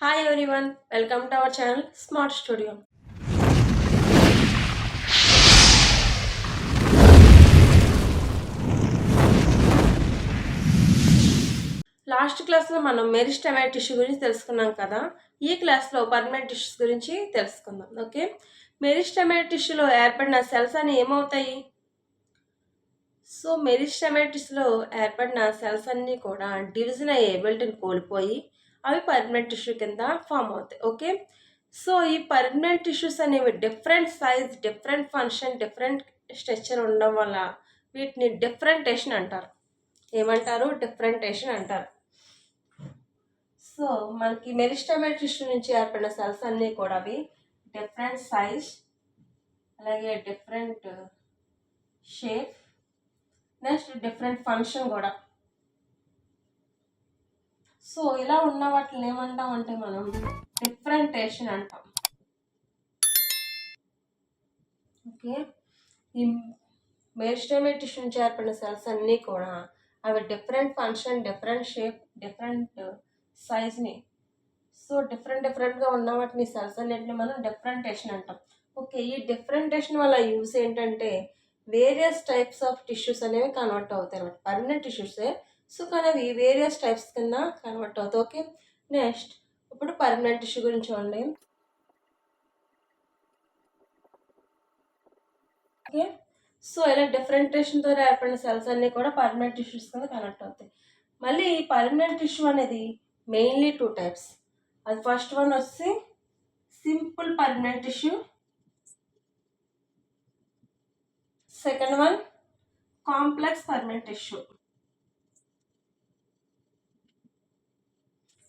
Hi everyone, welcome to our channel Smart Studio. Last క్లాస్లో మనం మెరిస్టెమైట్ tissue గురించి తెలుసుకున్నాం కదా. ఈ క్లాస్లో పర్మనెంట్ టిష్యూస్ గురించి తెలుసుకుందాం. ఓకే, మెరిస్టెమైట్ టిష్యూలో ఏర్పడిన సెల్స్ అని ఏమవుతాయి? సో మెరిస్టెమైట్ టిష్యూలో ఏర్పడిన సెల్స్ అన్నీ కూడా డివిజన్ అయ్యే ఎబిలిటీని కోల్పోయి అవి పర్మనెంట్ టిష్యూ కింద ఫామ్ అవుతాయి. ఓకే, సో ఈ పర్మనెంట్ టిష్యూస్ అనేవి different size, different function, different structure ఉండడం వల్ల వీటిని డిఫరెంటేషన్ అంటారు. ఏమంటారు? డిఫరెంటేషన్ అంటారు. సో మనకి మెరిస్టెమైట్ టిష్యూ నుంచి ఏర్పడిన సెల్స్ అన్నీ కూడా అవి డిఫరెంట్ సైజ్, అలాగే different shape, next different function కూడా. సో ఇలా ఉన్న వాటిని ఏమంటాం అంటే మనం డిఫరెంటేషన్ అంటాం. ఓకే, ఈ మెరిస్టెమైట్ టిష్యూ నుంచి ఏర్పడిన సెల్స్ అన్నీ కూడా అవి different function, different shape, different సైజ్ని, సో డిఫరెంట్గా ఉన్న వాటిని సెల్స్ అన్నింటిని మనం డిఫరెంటేషన్ అంటాం. ఓకే, ఈ డిఫరెంటేషన్ వల్ల యూస్ ఏంటంటే వేరియస్ టైప్స్ ఆఫ్ టిష్యూస్ అనేవి కన్వర్ట్ అవుతాయి అనమాట. పర్మనెంట్ టిష్యూసే, సో కానీ అవి వేరియస్ టైప్స్ కింద కన్వర్ట్ అవుతాయి. ఓకే, నెక్స్ట్ ఇప్పుడు పర్మనెంట్ టిష్యూ గురించి చూడండి. ఓకే, సో ఇలా డిఫరెంటేషన్తో ఏర్పడిన సెల్స్ అన్నీ కూడా పర్మనెంట్ టిష్యూస్ కింద కనెక్ట్ అవుతాయి. మళ్ళీ ఈ పర్మనెంట్ టిష్యూ అనేది మెయిన్లీ టూ టైప్స్. అది ఫస్ట్ వన్ వచ్చి simple permanent tissue, second one complex permanent tissue.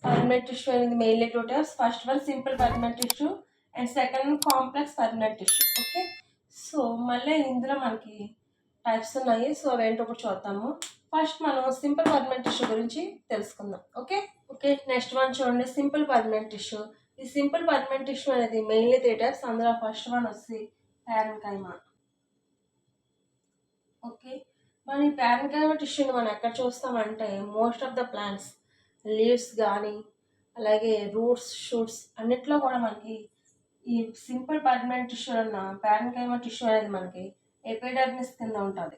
Permanent tissue అనేది mainly two types. First one simple permanent tissue and second one complex permanent tissue. Okay, so మళ్ళీ ఇందులో మనకి types ఉన్నాయి. So అవేంటో ఇప్పుడు చూద్దాము. ఫస్ట్ మనం సింపుల్ పర్మనెంట్ టిష్యూ గురించి తెలుసుకుందాం. ఓకే ఓకే నెక్స్ట్ వన్ చూడండి, సింపుల్ పర్మనెంట్ టిష్యూ. ఈ సింపుల్ పర్మనెంట్ టిష్యూ అనేది మెయిన్లీ త్రీ టైప్స్. అందులో ఫస్ట్ వన్ వచ్చి ప్యారెన్కైమా. ఓకే, మన ఈ ప్యారెన్కైమా టిష్యూని మనం ఎక్కడ చూస్తామంటే most of the plants leaves కానీ అలాగే రూట్స్, షూట్స్ అన్నిట్లో కూడా మనకి ఈ సింపుల్ పర్మనెంట్ టిష్యూ అన్న ప్యారెన్కైమా టిష్యూ అనేది మనకి ఎపిడర్మిస్ కింద ఉంటుంది.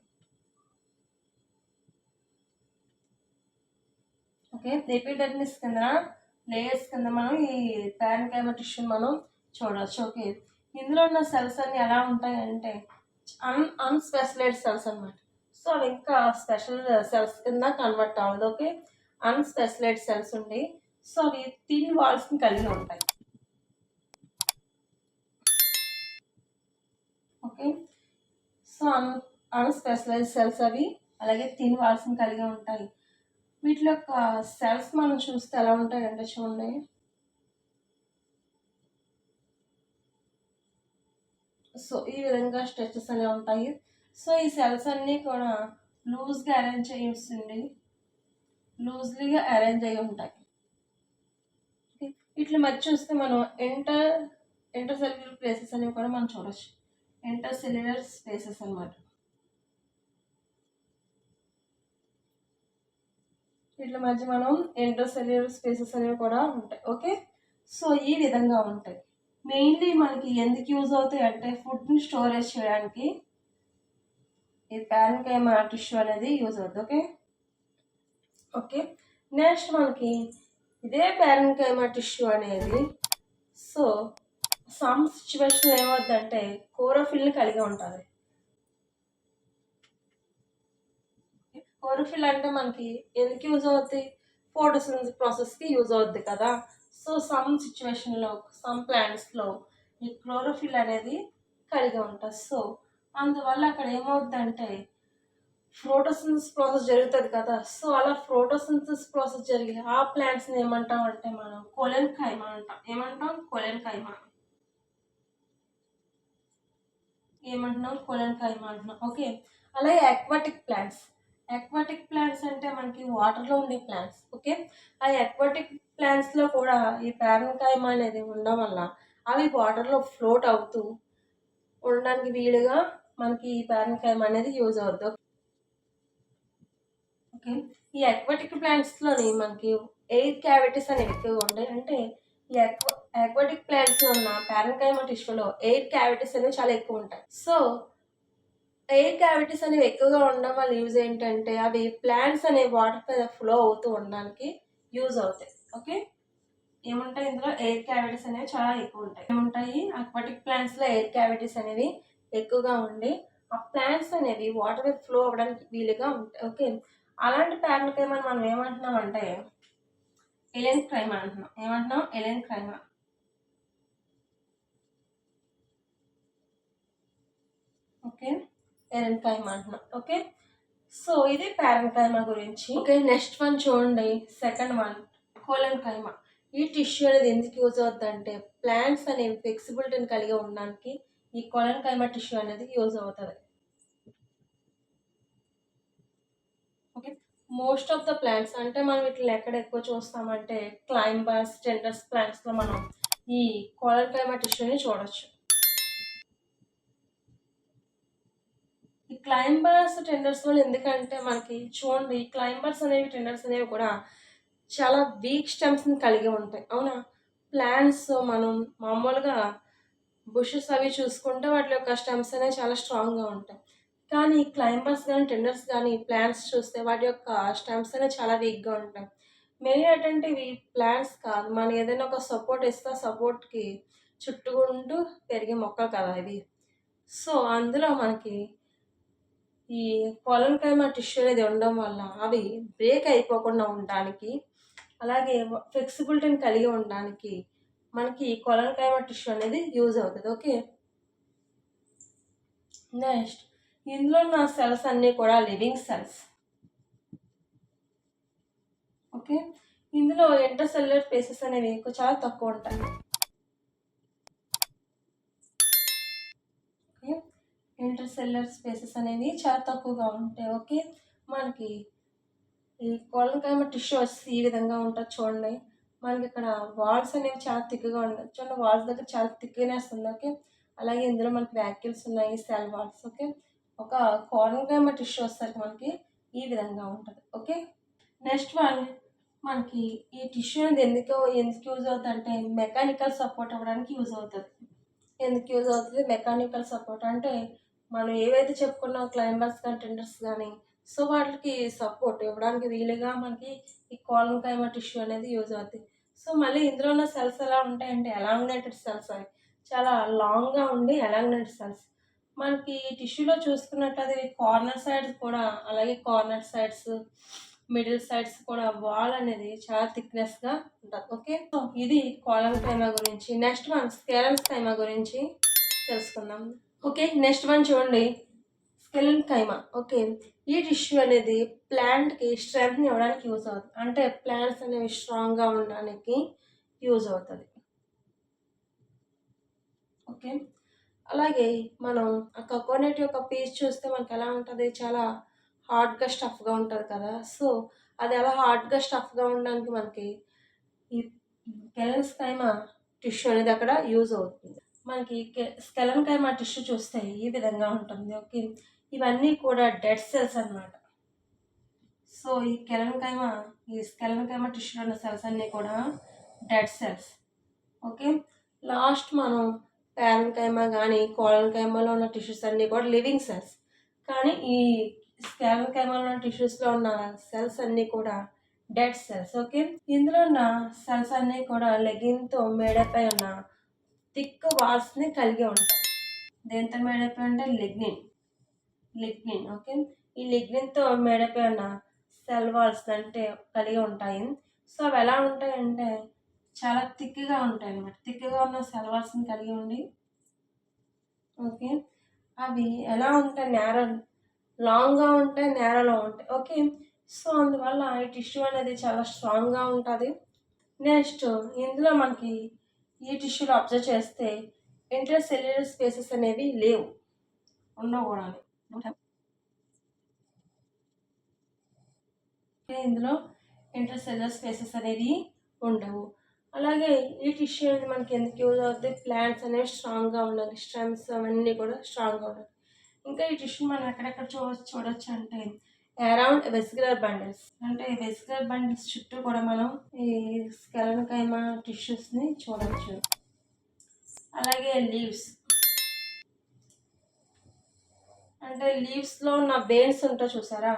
ఓకే, ఎపిడర్మిస్ కింద లేయర్స్ కింద మనం ఈ ప్యారెన్కైమా టిష్యూని మనం చూడవచ్చు. ఓకే, ఇందులో ఉన్న సెల్స్ అన్ని ఎలా ఉంటాయి అంటే అన్స్పెషలైజ్డ్ సెల్స్ అనమాట. సో అవి ఇంకా స్పెషల్ సెల్స్ కింద కన్వర్ట్ అవ్వదు. ఓకే, అన్స్పెషలైజ్డ్ సెల్స్ ఉండి సో అవి థిన్ వాల్స్ని కలిగి ఉంటాయి. ఓకే, సో అన్స్పెషలైజ్డ్ సెల్స్ అవి అలాగే థిన్ వాల్స్ని కలిగి ఉంటాయి. వీటిలో యొక్క సెల్స్ మనం చూస్తే ఎలా ఉంటాయంటే చూడండి. సో ఈ విధంగా స్ట్రెచెస్ అనేవి ఉంటాయి. సో ఈ సెల్స్ అన్నీ కూడా లూజ్లీగా అరేంజ్ అయ్యి ఉంటాయి. వీటి మధ్య చూస్తే మనం ఇంటర్సెల్యులర్ ప్లేసెస్ అనేవి కూడా మనం చూడవచ్చు. ఇంటర్సెల్యులర్ స్పేసెస్ అనమాట. వీటి మధ్య మనం ఇంటర్సెల్యులర్ స్పేసెస్ అనేవి కూడా ఉంటాయి. ఓకే, సో ఈ విధంగా ఉంటాయి. మెయిన్లీ మనకి ఎందుకు యూజ్ అవుతాయి అంటే ఫుడ్ని స్టోరేజ్ చేయడానికి ఈ ప్యారెన్కైమా టిష్యూ అనేది యూజ్ అవుతుంది. ఓకే ఓకే నెక్స్ట్ మనకి ఇదే ప్యారెన్కైమా టిష్యూ అనేది సో సమ్ సిచ్యువేషన్ ఏమవుతుందంటే క్లోరోఫిల్ని కలిగి ఉంటుంది. క్లోరోఫిల్ అంటే మనకి ఎందుకు యూజ్ అవుతుంది? ఫోటోసింథసిస్ ప్రాసెస్కి యూజ్ అవుద్ది కదా. సో సమ్ సిచ్యువేషన్లో సమ్ ప్లాంట్స్లో ఈ క్లోరోఫిల్ అనేది కలిగి ఉంటుంది. సో అందువల్ల అక్కడ ఏమవుతుందంటే ఫోటోసింథసిస్ ప్రాసెస్ జరుగుతుంది కదా. సో అలా ఫోటోసింథసిస్ ప్రాసెస్ జరిగి ఆ ప్లాంట్స్ని ఏమంటాం అంటే మనం కొలెన్కైమా అంటాం. ఏమంటాం? కొలెన్కైమా. కొలెన్కైమా అంటున్నాం. ఓకే, అలాగే అక్వాటిక్ ప్లాంట్స్ అంటే మనకి వాటర్లో ఉండే ప్లాంట్స్. ఓకే, ఆ అక్వాటిక్ ప్లాంట్స్లో కూడా ఈ ప్యారెన్కైమా అనేది ఉండడం వల్ల అవి వాటర్లో ఫ్లోట్ అవుతూ ఉండడానికి వీలుగా మనకి ఈ ప్యారెన్కైమా అనేది యూజ్ అవుతుంది. ఓకే, ఈ అక్వాటిక్ ప్లాంట్స్లోని మనకి ఎయిర్ క్యావిటీస్ అనేవి ఎక్కువగా ఉంటాయి. అంటే ఈ ఆక్వాటిక్ ప్లాంట్స్లో ఉన్న పారెన్కైమా టిష్యూలో ఎయిర్ క్యావిటీస్ అనేవి చాలా ఎక్కువ ఉంటాయి. సో ఎయిర్ క్యావిటీస్ అనేవి ఎక్కువగా ఉండడం వల్ల యూజ్ ఏంటంటే అవి ప్లాంట్స్ అనే వాటర్ మీద ఫ్లో అవుతూ ఉండడానికి యూజ్ అవుతాయి. ఓకే, ఏముంటాయి ఇందులో ఎయిర్ క్యావిటీస్ అనేవి చాలా ఎక్కువ ఉంటాయి. ఏముంటాయి అక్వాటిక్ ప్లాంట్స్లో ఎయిర్ క్యావిటీస్ అనేవి ఎక్కువగా ఉండి ఆ ప్లాంట్స్ అనేవి వాటర్ మీద ఫ్లో అవ్వడానికి వీలుగా ఉంటాయి. ఓకే, అలాంటి పారెన్కైమా మనం ఏమంటున్నాం అంటే ఎలెన్కైమా అంటున్నాం. ఏమంటున్నాం? ఎలెన్కైమా. ఓకే, ఎలెన్కైమా అంటున్నాం. ఓకే, సో ఇది పారెన్కైమా గురించి. ఓకే, నెక్స్ట్ వన్ చూడండి, సెకండ్ వన్ కోలెన్కైమా. ఈ టిష్యూ అనేది ఎందుకు యూజ్ అవుతుందంటే ప్లాంట్స్ అనేవి ఫ్లెక్సిబిలిటీని కలిగి ఉండడానికి ఈ కోలెన్కైమా టిష్యూ అనేది యూజ్ అవుతుంది. Okay, most of the plants అంటే మనం వీటిని ఎక్కడ ఎక్కువ చూస్తామంటే క్లైంబర్స్, టెండర్స్ ప్లాంట్స్లో మనం ఈ కోలెన్కైమా టిష్యూని చూడొచ్చు. ఈ క్లైంబర్స్ టెండర్స్ వల్ల ఎందుకంటే మనకి చూడండి ఈ క్లైంబర్స్ అనేవి టెండర్స్ అనేవి కూడా చాలా వీక్ స్టెమ్స్ని కలిగి ఉంటాయి. అవునా, ప్లాంట్స్ మనం మామూలుగా బుషెస్ అవి చూసుకుంటే వాటి యొక్క స్టెమ్స్ అనేవి చాలా స్ట్రాంగ్గా ఉంటాయి. కానీ క్లైంబర్స్ కానీ టెండర్స్ కానీ ప్లాంట్స్ చూస్తే వాటి యొక్క స్టెమ్స్ అనేవి చాలా వీక్గా ఉంటాయి. మెయిన్ ఏంటంటే ఇవి ప్లాంట్స్ కాదు, మనం ఏదైనా ఒక సపోర్ట్ ఇస్తే సపోర్ట్కి చుట్టుకుంటూ పెరిగే మొక్కలు కదా ఇవి. సో అందులో మనకి ఈ కోలన్కైమా టిష్యూ అనేది ఉండడం వల్ల అవి బ్రేక్ అయిపోకుండా ఉండడానికి, అలాగే ఫ్లెక్సిబిలిటీని కలిగి ఉండడానికి మనకి కోలన్కైమా టిష్యూ అనేది యూజ్ అవుతుంది. ఓకే, నెక్స్ట్ ఇందులో ఉన్న సెల్స్ అన్నీ కూడా లివింగ్ సెల్స్. ఓకే, ఇందులో ఇంటర్సెల్యులర్ స్పేసెస్ అనేవి చాలా తక్కువ ఉంటాయి. ఓకే, ఇంటర్సెల్యులర్ స్పేసెస్ అనేవి చాలా తక్కువగా ఉంటాయి. ఓకే, మనకి ఈ కోలన్కైమా టిష్యూ వచ్చి ఈ విధంగా ఉంటుంది చూడండి. మనకి ఇక్కడ వాల్స్ అనేవి చాలా థిక్గా ఉన్నాయి చూడండి, వాల్స్ దగ్గర చాలా థిక్నెస్ ఉంది. ఓకే, అలాగే ఇందులో మనకి వ్యాక్యూల్స్ ఉన్నాయి, సెల్ వాల్స్. ఓకే, ఒక కోలన్కైమా టిష్యూ వచ్చేసరికి మనకి ఈ విధంగా ఉంటుంది. ఓకే, నెక్స్ట్ వన్ మనకి ఈ టిష్యూ అనేది ఎందుకు యూజ్ అవుతుంది అంటే మెకానికల్ సపోర్ట్ అవ్వడానికి యూజ్ అవుతుంది. ఎందుకు యూజ్ అవుతుంది మెకానికల్ సపోర్ట్ అంటే మనం ఏవైతే చెప్పుకున్నాం క్లైంబర్స్ కానీ టెండర్స్ కానీ, సో వాటికి సపోర్ట్ ఇవ్వడానికి వీలుగా మనకి ఈ కోలన్కైమా టిష్యూ అనేది యూజ్ అవుతుంది. సో మళ్ళీ ఇందులో ఉన్న సెల్స్ ఎలా ఉంటాయంటే ఎలాంగ్నేటెడ్ సెల్స్, అవి చాలా లాంగ్గా ఉండి ఎలాంగ్నేటెడ్ సెల్స్. మనకి ఈ టిష్యూలో చూసుకున్నట్లయితే కార్నర్ సైడ్స్ కూడా, అలాగే కార్నర్ సైడ్స్, మిడిల్ సైడ్స్ కూడా వాల్ అనేది చాలా థిక్నెస్గా ఉంటుంది. ఓకే, సో ఇది కోలన్కైమా గురించి. నెక్స్ట్ వన్ స్కెలెన్కైమా గురించి తెలుసుకుందాం. ఓకే, నెక్స్ట్ వన్ చూడండి స్కెలెన్కైమా. ఓకే, ఈ టిష్యూ అనేది ప్లాంట్కి స్ట్రెంగ్త్ని ఇవ్వడానికి యూజ్ అవుతుంది. అంటే ప్లాంట్స్ అనేవి స్ట్రాంగ్గా ఉండడానికి యూజ్ అవుతుంది. ఓకే, అలాగే మనం ఆ కోకోనట్ యొక్క పీస్ చూస్తే మనకి ఎలా ఉంటుంది, చాలా హార్డ్గా స్టఫ్గా ఉంటుంది కదా. సో అది ఎలా హార్డ్గా స్టఫ్గా ఉండడానికి మనకి ఈ స్కెలెన్కైమా టిష్యూ అనేది అక్కడ యూజ్ అవుతుంది. మనకి స్కెలెన్కైమా టిష్యూ చూస్తే ఈ విధంగా ఉంటుంది. ఓకే, ఇవన్నీ కూడా డెడ్ సెల్స్ అన్నమాట. సో ఈ స్కెలెన్కైమా టిష్యూలో ఉన్న సెల్స్ అన్నీ కూడా డెడ్ సెల్స్. ఓకే, లాస్ట్ మనం పారెన్కైమా కానీ కోలన్కైమాలో ఉన్న టిష్యూస్ అన్నీ కూడా లివింగ్ సెల్స్. కానీ ఈ స్కెలెన్కైమాలో ఉన్న టిష్యూస్లో ఉన్న సెల్స్ అన్నీ కూడా డెడ్ సెల్స్. ఓకే, ఇందులో ఉన్న సెల్స్ అన్నీ కూడా లెగిన్తో మేడపై ఉన్న థిక్ వాల్స్ని కలిగి ఉంటాయి. దేంతో మేడపై అంటే లిగ్నిన్. ఓకే, ఈ లిగ్నిన్తో మేడపై ఉన్న సెల్ వాల్స్ అంటే కలిగి ఉంటాయి. సో అవి ఎలా ఉంటాయంటే చాలా థిక్గా ఉంటాయి అన్నమాట. థిక్గా ఉన్న సెల్ వాల్స్ని కలిగి ఉండి, ఓకే, అవి ఎలా ఉంటాయి లాంగ్గా ఉంటాయి, నేరోలో ఉంటాయి. ఓకే, సో అందువల్ల ఈ టిష్యూ అనేది చాలా స్ట్రాంగ్గా ఉంటుంది. నెక్స్ట్ ఇందులో మనకి ఈ టిష్యూలో అబ్జర్వ్ చేస్తే ఇంటర్సెల్యులర్ స్పేసెస్ అనేవి లేవు, ఉండవు కూడా. ఇందులో ఇంటర్సెల్యులర్ స్పేసెస్ అనేవి ఉండవు. అలాగే ఈ టిష్యూ అనేది మనకి ఎందుకు యూజ్ అవుతుంది, ప్లాంట్స్ అనేవి స్ట్రాంగ్గా ఉండాలి, స్టెమ్స్ అవన్నీ కూడా స్ట్రాంగ్గా ఉండాలి. ఇంకా ఈ టిష్యూ మనం ఎక్కడెక్కడ చూడొచ్చు అంటే అరౌండ్ వెసికులర్ బండిల్స్. అంటే ఈ వెసికులర్ బండిల్స్ చుట్టూ కూడా మనం ఈ స్కెలెన్కైమా టిష్యూస్ని చూడవచ్చు. అలాగే లీవ్స్, అంటే లీవ్స్లో ఉన్న వెయిన్స్ ఉంటాయి చూసారా,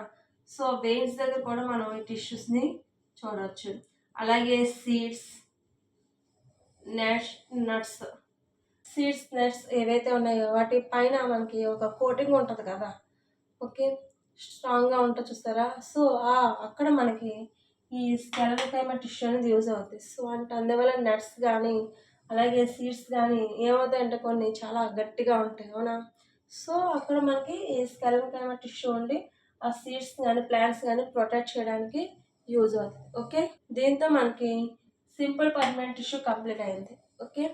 సో వెయిన్స్ దగ్గర కూడా మనం ఈ టిష్యూస్ని చూడవచ్చు. అలాగే సీడ్స్, నట్స్, సీడ్స్ నట్స్ ఏవైతే ఉన్నాయో వాటి పైన మనకి ఒక కోటింగ్ ఉంటుంది కదా, ఓకే, స్ట్రాంగ్గా ఉంటుంది చూస్తారా, సో అక్కడ మనకి ఈ స్కెలెన్కైమా టిష్యూ అనేది యూజ్ అవుతుంది. సో అంటే అందువల్ల నట్స్ కానీ అలాగే సీడ్స్ కానీ ఏమవుతాయంటే కొన్ని చాలా గట్టిగా ఉంటాయి, అవునా. సో అక్కడ మనకి ఈ స్కెలెన్కైమా టిష్యూ ఉండి ఆ సీడ్స్ కానీ ప్లాంట్స్ కానీ ప్రొటెక్ట్ చేయడానికి యూజ్ అవుతుంది. ఓకే, దీంతో మనకి సింపుల్ పర్మనెంట్ టిష్యూ కంప్లీట్ అయింది. ఓకే,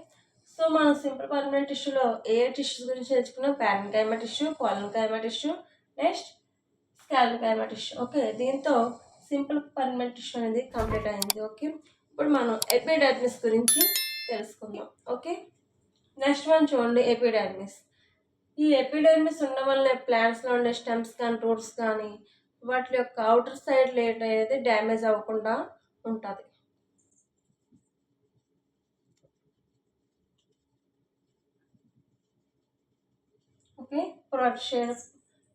సో మనం సింపుల్ పర్మనెంట్ టిష్యూలో ఏ టిష్యూస్ గురించి నేర్చుకున్నాం? Parenchyma tissue, collenchyma tissue, next sclerenchyma tissue. Okay, దీంతో సింపుల్ పర్మనెంట్ టిష్యూ అనేది కంప్లీట్ అయింది. ఓకే, ఇప్పుడు మనం ఎపిడెర్మిస్ గురించి తెలుసుకుందాం. ఓకే, నెక్స్ట్ వన్ చూడండి, ఎపిడెర్మిస్. ఈ ఎపిడెర్మిస్ ఉండడం వల్ల ప్లాంట్స్లో ఉండే స్టెమ్స్ కానీ రూట్స్ కానీ వాటి యొక్క అవుటర్ సైడ్ లేయర్ అనేది డ్యామేజ్ అవ్వకుండా ఉంటుంది. ఓకే, ప్రొటెక్షన్,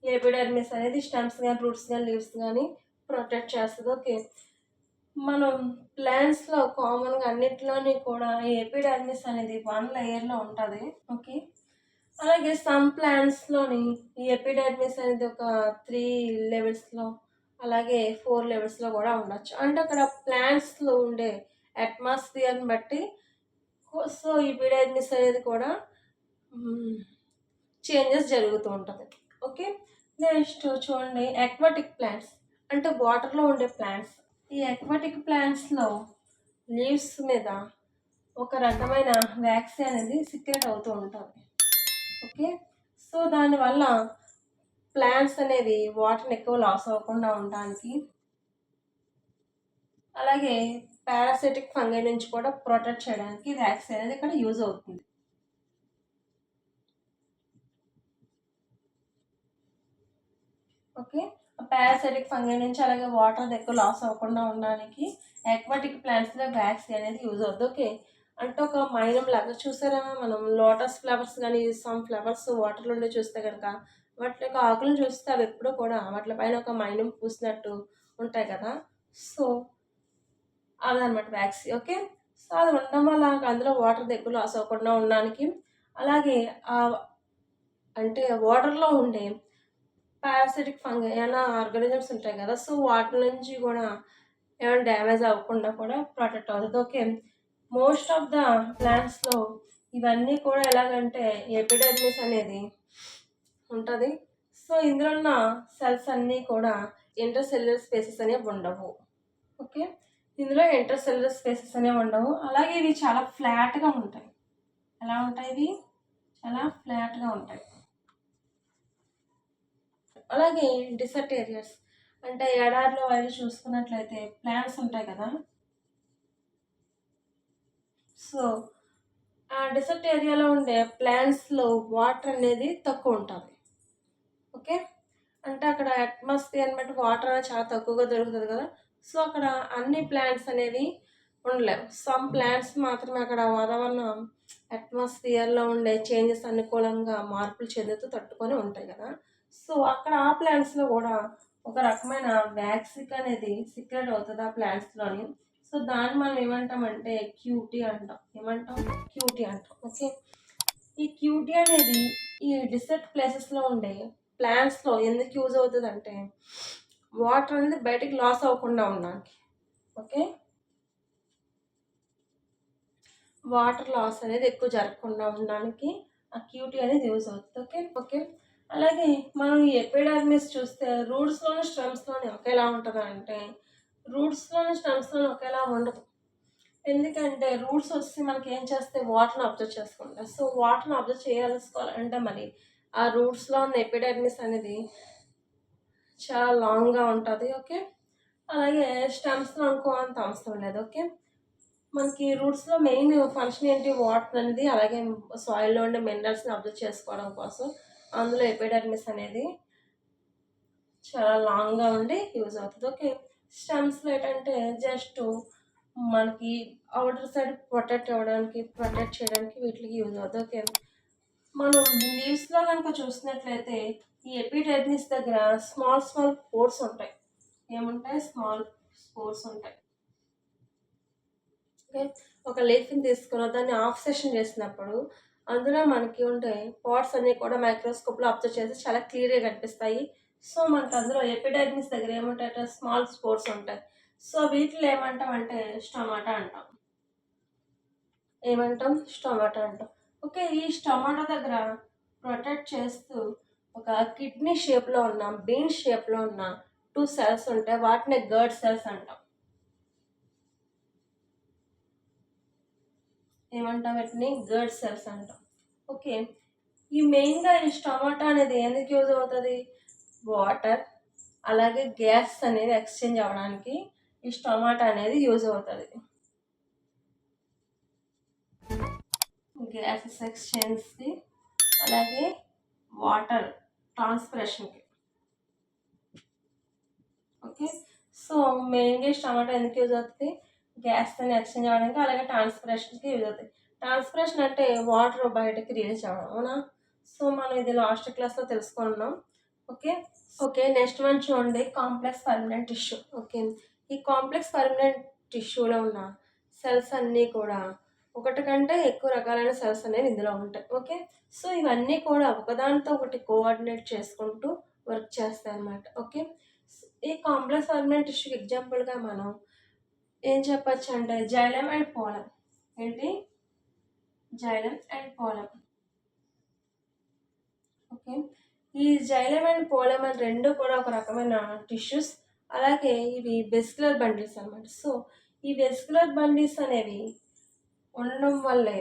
ఎపిడెర్మిస్ అనేది స్టెమ్స్ కానీ రూట్స్ కానీ లీవ్స్ కానీ ప్రొటెక్ట్ చేస్తుంది. ఓకే, మనం ప్లాంట్స్లో కామన్గా అన్నిటిలోని కూడా ఈ ఎపిడెర్మిస్ అనేది 1 లేయర్లో ఉంటుంది. ఓకే, అలాగే సమ్ ప్లాంట్స్లోని ఈ ఎపిడెర్మిస్ అనేది ఒక 3 లెవెల్స్లో అలాగే 4 లెవెల్స్లో కూడా ఉండొచ్చు. అంటే అక్కడ ప్లాంట్స్లో ఉండే అట్మాస్ఫియర్ని బట్టి సో ఎపిడెర్మిస్ అనేది కూడా చేంజెస్ జరుగుతూ ఉంటుంది. ఓకే, నెక్స్ట్ చూడండి, అక్వాటిక్ ప్లాంట్స్ అంటే వాటర్లో ఉండే ప్లాంట్స్. ఈ అక్వాటిక్ ప్లాంట్స్లో లీవ్స్ మీద ఒక రకమైన వ్యాక్సిన్ అనేది సిక్రెట్ అవుతూ ఉంటుంది. ఓకే, సో దానివల్ల ప్లాంట్స్ అనేవి వాటర్ని ఎక్కువ లాస్ అవ్వకుండా ఉండడానికి, అలాగే పారాసిటిక్ ఫంగై నుంచి కూడా ప్రొటెక్ట్ చేయడానికి వ్యాక్సిన్ అనేది ఇక్కడ యూజ్ అవుతుంది. ఓకే, పారాసిటిక్ ఫంగై నుంచి అలాగే వాటర్ ఎక్కువ లాస్ అవ్వకుండా ఉండడానికి అక్వాటిక్ ప్లాంట్స్లో వ్యాక్సిన్ అనేది యూజ్ అవుతుంది. ఓకే, అంటే ఒక మైనం లాగా చూసారా, మనం లోటస్ ఫ్లవర్స్ కానీ సమ్ ఫ్లవర్స్ వాటర్లో ఉండే చూస్తే కనుక వాటి యొక్క ఆకులను చూస్తే అవి ఎప్పుడూ కూడా వాటి పైన ఒక మైనం పూసినట్టు ఉంటాయి కదా, సో అదనమాట వ్యాక్సిన్. ఓకే, సో అది ఉండడం వల్ల అందులో వాటర్ ఎక్కువ లాస్ అవ్వకుండా ఉండడానికి, అలాగే అంటే వాటర్లో ఉండే పారాసిటిక్ ఫంగై ఏమైనా ఆర్గానిజమ్స్ ఉంటాయి కదా, సో వాటి నుంచి కూడా ఏమైనా డ్యామేజ్ అవ్వకుండా కూడా ప్రొటెక్ట్ అవుతుంది. ఓకే, మోస్ట్ ఆఫ్ ద ప్లాంట్స్లో ఇవన్నీ కూడా ఎలాగంటే ఎపిడెర్మిస్ అనేది ఉంటుంది. సో ఇందులో ఉన్న సెల్స్ అన్నీ కూడా ఇంటర్సెల్యులర్ స్పేసెస్ అనేవి ఉండవు. ఓకే, ఇందులో ఇంటర్సెల్యులర్ స్పేసెస్ అనేవి ఉండవు. అలాగే ఇవి చాలా ఫ్లాట్గా ఉంటాయి. ఎలా ఉంటాయి? ఇవి చాలా ఫ్లాట్గా ఉంటాయి. అలాగే డిసర్ట్ ఏరియాస్ అంటే ఎడారిలో వెళ్ళి చూసుకున్నట్లయితే ప్లాంట్స్ ఉంటాయి కదా, సో ఆ డిసర్ట్ ఏరియాలో ఉండే ప్లాంట్స్లో వాటర్ అనేది తక్కువ ఉంటుంది. ఓకే, అంటే అక్కడ అట్మాస్ఫియర్ బట్టి వాటర్ అనేది చాలా తక్కువగా దొరుకుతుంది కదా, సో అక్కడ అన్ని ప్లాంట్స్ అనేవి ఉండలేవు. సమ్ ప్లాంట్స్ మాత్రమే అక్కడ వాతావరణం అట్మాస్ఫియర్లో ఉండే చేంజెస్ అనుకూలంగా మార్పులు చెందుతూ తట్టుకొని ఉంటాయి కదా, సో అక్కడ ఆ ప్లాంట్స్లో కూడా ఒక రకమైన వ్యాక్సిన్ అనేది సీక్రెట్ అవుతుంది ఆ ప్లాంట్స్లోని. సో దాన్ని మనం ఏమంటామంటే క్యూటీ అంటాం. ఏమంటాం? క్యూటీ అంటాం. ఓకే, ఈ క్యూటీ అనేది ఈ డిసర్ట్ ప్లేసెస్లో ఉండే ప్లాంట్స్లో ఎందుకు యూజ్ అవుతుంది అంటే వాటర్ అనేది బయటికి లాస్ అవ్వకుండా ఉండడానికి. ఓకే, వాటర్ లాస్ అనేది ఎక్కువ జరగకుండా ఉండడానికి ఆ క్యూటీ అనేది యూజ్ అవుతుంది. ఓకే ఓకే అలాగే మనం ఈ ఎపిడెర్మిస్ చూస్తే రూట్స్లోని స్టెమ్స్లోని ఒకేలా ఉంటుంది అంటే రూట్స్లోని స్టెమ్స్లోని ఒకేలా ఉండదు. ఎందుకంటే రూట్స్ వచ్చి మనకి ఏం చేస్తే వాటర్ని అబ్జర్వ్ చేసుకుంటాయి. సో వాటర్ని అబ్జర్వ్ చేయాల్సుకోవాలంటే మరి ఆ రూట్స్లో ఉన్న ఎపిడెర్మిస్ అనేది చాలా లాంగ్గా ఉంటుంది. ఓకే, అలాగే స్టెమ్స్లో అనుకో అంత అవసరం లేదు. ఓకే, మనకి రూట్స్లో మెయిన్ ఫంక్షన్ ఏంటి? వాటర్ అనేది అలాగే సాయిల్లో ఉండే మినరల్స్ని అబ్జర్వ్ చేసుకోవడం కోసం అందులో ఎపిడెర్మిస్ అనేది చాలా లాంగ్గా ఉండి యూజ్ అవుతుంది. ఓకే. స్టెమ్స్లో ఏంటంటే జస్ట్ మనకి అవుటర్ సైడ్ ప్రొటెక్ట్ చేయడానికి వీటికి యూజ్ అవుతుంది. ఓకే. మనం లీవ్స్లో కనుక చూసినట్లయితే ఈ ఎపిడెర్మిస్ దగ్గర స్మాల్ స్మాల్ పోర్స్ ఉంటాయి. ఏముంటాయి? స్మాల్ పోర్స్ ఉంటాయి. ఓకే. ఒక లీఫ్ని తీసుకుని దాన్ని ఆఫ్ సెషన్ చేసినప్పుడు అందులో మనకి ఉండే పార్ట్స్ అన్నీ కూడా మైక్రోస్కోప్లో అబ్జర్వ్ చేసి చాలా క్లియర్గా కనిపిస్తాయి. సో మనకు అందులో ఎపిడెర్మిస్ దగ్గర ఏముంటాయంటే స్మాల్ స్పోర్స్ ఉంటాయి. సో వీటిలో ఏమంటామంటే స్టొమాటా అంటాం. ఏమంటాం? స్టొమాటో అంటాం. ఓకే. ఈ స్టొమాటో దగ్గర ప్రొటెక్ట్ చేస్తూ ఒక కిడ్నీ షేప్లో ఉన్న బీన్ షేప్లో ఉన్న 2 సెల్స్ ఉంటాయి. వాటిని గర్డ్ సెల్స్ అంటాం. ఏమంటాం? వీటిని గర్డ్ సెల్స్ అంటాం. ఓకే. ఈ మెయిన్గా ఈ స్టొమాటో అనేది ఎందుకు యూజ్ అవుతుంది? వాటర్ అలాగే గ్యాస్ అనేది ఎక్స్చేంజ్ అవ్వడానికి ఈ స్టొమాటో అనేది యూజ్ అవుతుంది. గ్యాసెస్ ఎక్స్చేంజ్కి అలాగే వాటర్ ట్రాన్స్పిరేషన్కి. ఓకే. సో మెయిన్గా టమాటో ఎందుకు యూజ్ అవుతుంది? గ్యాస్ అని ఎక్స్చేంజ్ అవ్వడానికి అలాగే ట్రాన్స్పిరేషన్కి యూజ్ అవుతుంది. ట్రాన్స్పిరేషన్ అంటే వాటర్ బయటకి రిలీజ్ అవ్వడం, అవునా? సో మనం ఇది లాస్ట్ క్లాస్లో తెలుసుకున్నాం. ఓకే. ఓకే. నెక్స్ట్ వన్ చూడండి, కాంప్లెక్స్ పర్మనెంట్ టిష్యూ. ఓకే. ఈ కాంప్లెక్స్ పర్మనెంట్ టిష్యూలో ఉన్న సెల్స్ అన్నీ కూడా ఒకటి కంటే ఎక్కువ రకాలైన సెల్స్ అనేవి ఇందులో ఉంటాయి. ఓకే. సో ఇవన్నీ కూడా ఒకదానితో ఒకటి కోఆర్డినేట్ చేసుకుంటూ వర్క్ చేస్తాయి అన్నమాట. ఓకే. ఈ కాంప్లెక్స్ పర్మనెంట్ టిష్యూకి ఎగ్జాంపుల్గా మనం ఏం చెప్పచ్చు అంటే జైలం అండ్ పోలం. ఏంటి? Xylem and phloem. ఓకే. ఈ జైలం అండ్ పోలం అని రెండు కూడా ఒక రకమైన టిష్యూస్. అలాగే ఇవి వెస్కులర్ బండిల్స్ అనమాట. సో ఈ వెస్కులర్ బండిల్స్ అనేవి ఉండడం వల్లే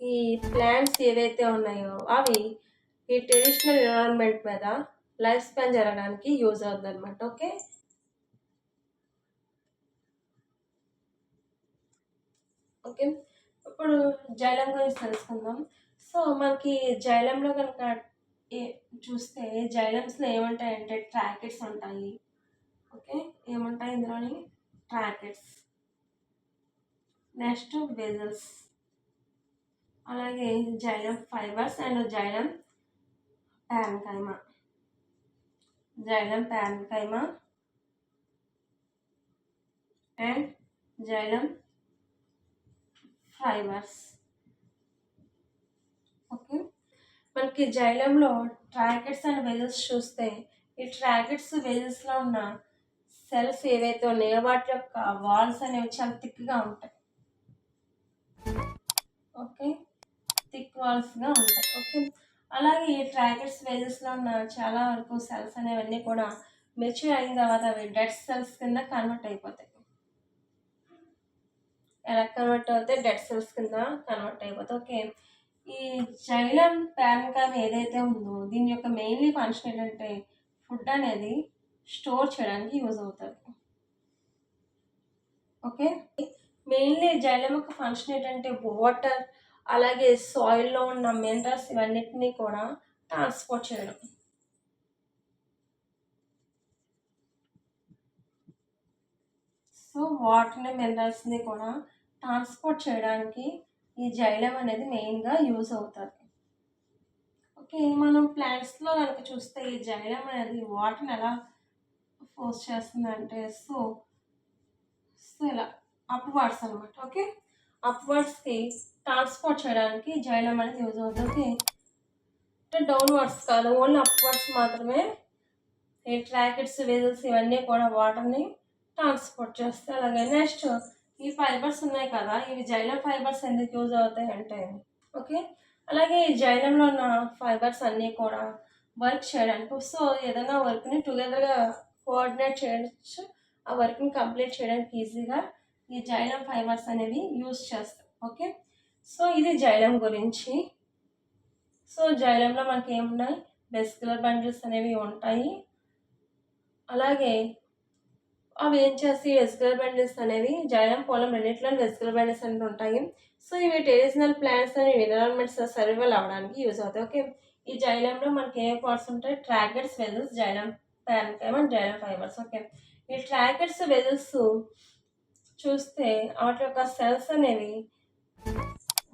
ఈ ప్లాంట్స్ ఏవైతే ఉన్నాయో అవి ఈ ట్రెడిషనల్ ఎన్విరాన్మెంట్ మీద లైఫ్ స్పాన్ జరగడానికి యూజ్ అవుతుంది అనమాట. ఓకే. ఓకే. ఇప్పుడు జైలం గురించి తెలుసుకుందాం. సో మనకి జైలంలో కనుక ఏ చూస్తే జైలమ్స్లో ఏముంటాయంటే ట్రాకెట్స్ ఉంటాయి. ఓకే. ఏముంటాయి ఇందులోని? ట్రాకెట్స్. నెక్స్ట్ వెజల్స్, అలాగే xylem fibres and xylem parenchyma. Xylem parenchyma and xylem fibres. Okay. మనకి జైలంలో ట్రాకెట్స్ అండ్ వెజల్స్ చూస్తే ఈ ట్రాకెట్స్ వెజల్స్లో ఉన్న సెల్స్ ఏవైతే ఉన్నాయో వాటి యొక్క వాల్స్ అనేవి చాలా థిక్గా ఉంటాయి. ఓకే. థిక్ వాల్స్గా ఉంటాయి. ఓకే. అలాగే ఈ ట్రాకెట్స్ వెజల్స్లో ఉన్న చాలా వరకు సెల్స్ అనేవన్నీ కూడా మెచ్యూర్ అయిన తర్వాత అవి డెడ్ సెల్స్ కింద కన్వర్ట్ అయిపోతాయి. ఎలా కన్వర్ట్ అవుతాయి? డెడ్ సెల్స్ కింద కన్వర్ట్ అయిపోతాయి. ఓకే. ఈ జైలం ప్యాన్కైమ ఏదైతే ఉందో దీని యొక్క మెయిన్లీ ఫంక్షన్ ఏంటంటే ఫుడ్ అనేది స్టోర్ చేయడానికి యూజ్ అవుతుంది. ఓకే. మెయిన్లీ జైలం యొక్క ఫంక్షన్ ఏంటంటే వాటర్ అలాగే సాయిల్లో ఉన్న మినరల్స్ ఇవన్నిటినీ కూడా ట్రాన్స్పోర్ట్ చేయడం. సో వాటర్ని మినరల్స్ని కూడా ట్రాన్స్పోర్ట్ చేయడానికి ఈ జైలం అనేది మెయిన్గా యూజ్ అవుతుంది. ఓకే. మనం ప్లాంట్స్లో కనుక చూస్తే ఈ జైలం అనేది వాటర్ని ఎలా ఫోర్స్ చేస్తుందంటే సో ఇలా అప్వర్డ్స్ అనమాట. ఓకే. అప్వర్డ్స్కి ట్రాన్స్పోర్ట్ చేయడానికి జైలం అనేది యూజ్ అవుతుంది. ఓకే. అంటే డౌన్వర్డ్స్ కాదు, ఓన్లీ అప్వర్డ్స్ మాత్రమే ఈ ట్రాకెట్స్ వెజల్స్ ఇవన్నీ కూడా వాటర్ని ట్రాన్స్పోర్ట్ చేస్తాయి. అలాగే నెక్స్ట్ ఈ ఫైబర్స్ ఉన్నాయి కదా, ఇవి జైలం ఫైబర్స్ ఎందుకు యూజ్ అవుతాయి అంటే ఓకే. అలాగే ఈ జైలంలో ఉన్న ఫైబర్స్ అన్నీ కూడా వర్క్ చేయడానికి, సో ఏదైనా వర్క్ని టుగెదర్గా కోఆర్డినేట్ చేయవచ్చు, ఆ వర్క్ని కంప్లీట్ చేయడానికి ఈజీగా ఈ జైలం ఫైబర్స్ అనేవి యూజ్ చేస్తాం. ఓకే. సో ఇది జైలం గురించి. సో జైలంలో మనకి ఏమున్నాయి? వెస్కులర్ బండిల్స్ అనేవి ఉంటాయి. అలాగే అవి ఏం చేసి వెస్కులర్ బండిల్స్ అనేవి జైలం పోలం రెండింటిలో వెస్కులర్ బండిల్స్ అనేవి ఉంటాయి. సో ఇవి ట్రెడిషనల్ ప్లాంట్స్ అనేవి ఎన్విరాన్మెంట్స్ సర్వైవల్ అవ్వడానికి యూజ్ అవుతాయి. ఓకే. ఈ జైలంలో మనకి ఏ పార్ట్స్ ఉంటాయి? Tracheids, vessels, xylem parenchyma and xylem fibres. Okay, ఈ ట్రాకెట్స్, వెజల్స్ చూస్తే వాటి యొక్క సెల్స్ అనేవి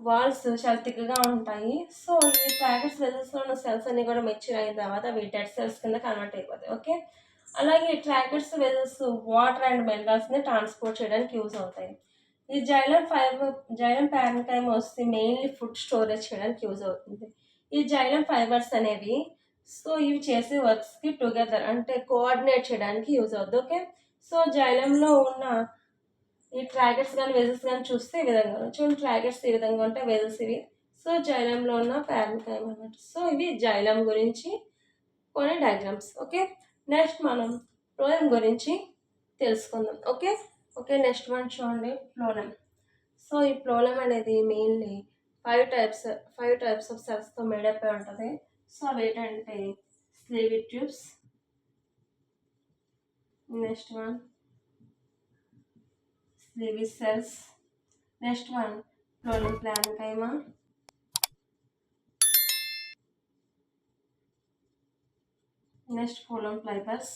వాల్స్ చాలా థిక్గా ఉంటాయి. సో ఈ ట్రాకెట్స్, వెజల్స్లో ఉన్న సెల్స్ అన్ని కూడా మెచ్యూర్ అయిన తర్వాత అవి డెడ్ సెల్స్ కింద కన్వర్ట్ అయిపోతాయి. ఓకే, అలాగే ట్రాకెట్స్, వెజల్స్ వాటర్ అండ్ మినరల్స్ని ట్రాన్స్పోర్ట్ చేయడానికి యూజ్ అవుతాయి. ఈ జైలం ప్యారెన్కైమ వస్తే మెయిన్లీ ఫుడ్ స్టోరేజ్ చేయడానికి యూజ్ అవుతుంది. ఈ జైలం ఫైబర్స్ అనేవి సో ఇవి చేసే వర్క్స్కి టుగెదర్ అంటే కోఆర్డినేట్ చేయడానికి యూజ్ అవుతుంది. ఓకే, సో జైలంలో ఉన్న ఈ ట్రాకెట్స్ కానీ వెజల్స్ కానీ చూస్తే ఈ విధంగా చూడండి. ట్రాకెట్స్ ఈ విధంగా ఉంటాయి, వెజల్స్ ఇవి. సో జైలంలో ఉన్న ప్యారెన్కైమ అన్నమాట. సో ఇవి జైలం గురించి కొన్ని డయాగ్రామ్స్. ఓకే, నెక్స్ట్ మనం ఫ్లోయం గురించి తెలుసుకుందాం. ఓకే ఓకే నెక్స్ట్ వన్ చూడండి, ఫ్లోయం. సో ఈ ఫ్లోయం అనేది మెయిన్లీ ఫైవ్ టైప్స్ ఆఫ్ సెల్స్తో మేడప్ అయి ఉంటుంది. సో అవి ఏంటంటే sieve tubes, next one sieve cells, next one phloem parenchyma, next phloem fibres,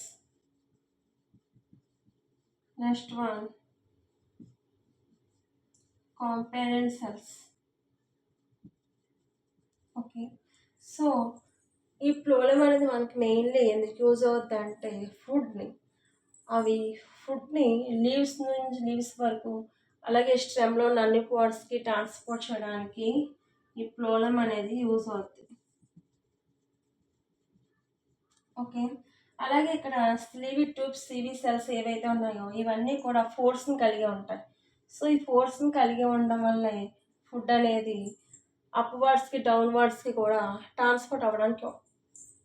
next one companion cells. Okay, so ఈ phloem అనేది మనకి మెయిన్లీ ఎందుకు యూజ్ అవుతుంది అంటే ఫుడ్ని లీవ్స్ వరకు అలాగే స్టెమ్లో ఉన్న అన్ని పార్ట్స్కి ట్రాన్స్పోర్ట్ చేయడానికి ఈ ఫ్లోయం అనేది యూజ్ అవుతుంది. ఓకే, అలాగే ఇక్కడ స్లీవీ ట్యూబ్స్, సివి సెల్స్ ఏవైతే ఉన్నాయో ఇవన్నీ కూడా ఫోర్స్ని కలిగి ఉంటాయి. సో ఈ ఫోర్స్ని కలిగి ఉండడం వల్ల ఫుడ్ అనేది అప్వర్డ్స్కి డౌన్వర్డ్స్కి కూడా ట్రాన్స్పోర్ట్ అవ్వడానికి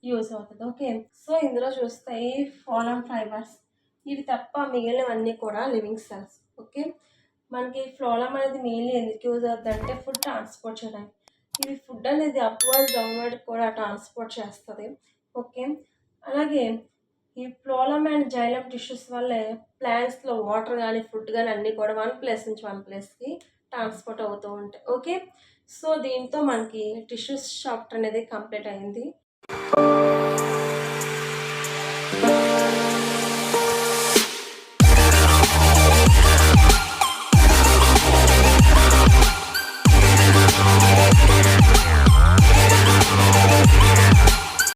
యూజ్ అవుతుంది. ఓకే, సో ఇందులో చూస్తే ఈ ఫ్లోయం ఫైబర్స్ ఇవి తప్ప మిగిలినవన్నీ కూడా లివింగ్ సెల్స్. ఓకే, మనకి ఫ్లోయం అనేది మెయిన్లీ ఎందుకు యూజ్ అవుతుంది అంటే ఫుడ్ ట్రాన్స్పోర్ట్ చేయడానికి. ఇది ఫుడ్ అనేది అప్వర్డ్ డౌన్వర్డ్ కూడా ట్రాన్స్పోర్ట్ చేస్తుంది. ఓకే, అలాగే ఈ ఫ్లోయం అండ్ జైలం టిష్యూస్ వల్లే ప్లాంట్స్లో వాటర్ కానీ ఫుడ్ కానీ అన్నీ కూడా వన్ ప్లేస్ నుంచి వన్ ప్లేస్కి ట్రాన్స్పోర్ట్ అవుతూ ఉంటాయి. ఓకే, సో దీంతో మనకి టిష్యూస్ చాప్టర్ అనేది కంప్లీట్ అయింది.